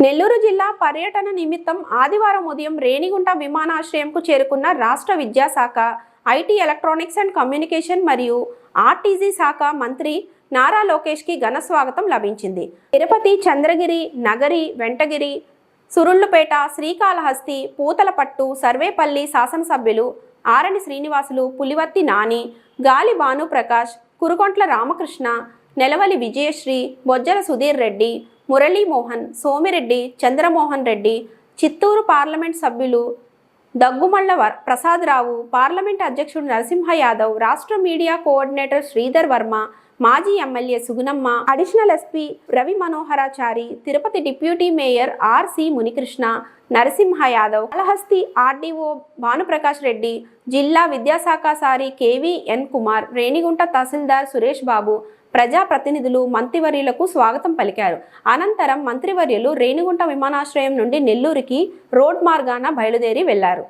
నెల్లూరు జిల్లా పర్యటన నిమిత్తం ఆదివారం ఉదయం రేణిగుంట విమానాశ్రయంకు చేరుకున్న రాష్ట్ర విద్యాశాఖ, ఐటీ, ఎలక్ట్రానిక్స్ అండ్ కమ్యూనికేషన్ మరియు ఆర్టీజీ శాఖ మంత్రి నారా లోకేష్కి ఘన స్వాగతం లభించింది. తిరుపతి, చంద్రగిరి, నగరి, వెంటగిరి, సురుళ్లుపేట, శ్రీకాళహస్తి, పూతలపట్టు, సర్వేపల్లి శాసనసభ్యులు ఆరణి శ్రీనివాసులు, పులివర్తి నాని, గాలి భానుప్రకాష్, కురుకొంట్ల రామకృష్ణ, నెలవలి విజయశ్రీ, బొజ్జల సుధీర్ రెడ్డి, మురళీమోహన్, సోమిరెడ్డి, చంద్రమోహన్ రెడ్డి, చిత్తూరు పార్లమెంట్ సభ్యులు దగ్గుమళ్ల ప్రసాదరావు, పార్లమెంట్ అధ్యక్షుడు నరసింహ యాదవ్, రాష్ట్ర మీడియా కోఆర్డినేటర్ శ్రీధర్ వర్మ, మాజీ MLA Sugunamma, additional SP Ravi Manoharachari, Tirupati deputy mayor RC Munikrishna, Narasimha Yadav, Kalahasti RDO Bhanuprakash Reddy, జిల్లా విద్యాశాఖ సారి కేవీఎన్ కుమార్, రేణిగుంట తహసీల్దార్ సురేష్ బాబు, ప్రజాప్రతినిధులు, మంత్రివర్యులకు స్వాగతం పలికారు. అనంతరం మంత్రివర్యులు రేణిగుంట విమానాశ్రయం నుండి నెల్లూరుకి రోడ్ మార్గాన బయలుదేరి వెళ్లారు.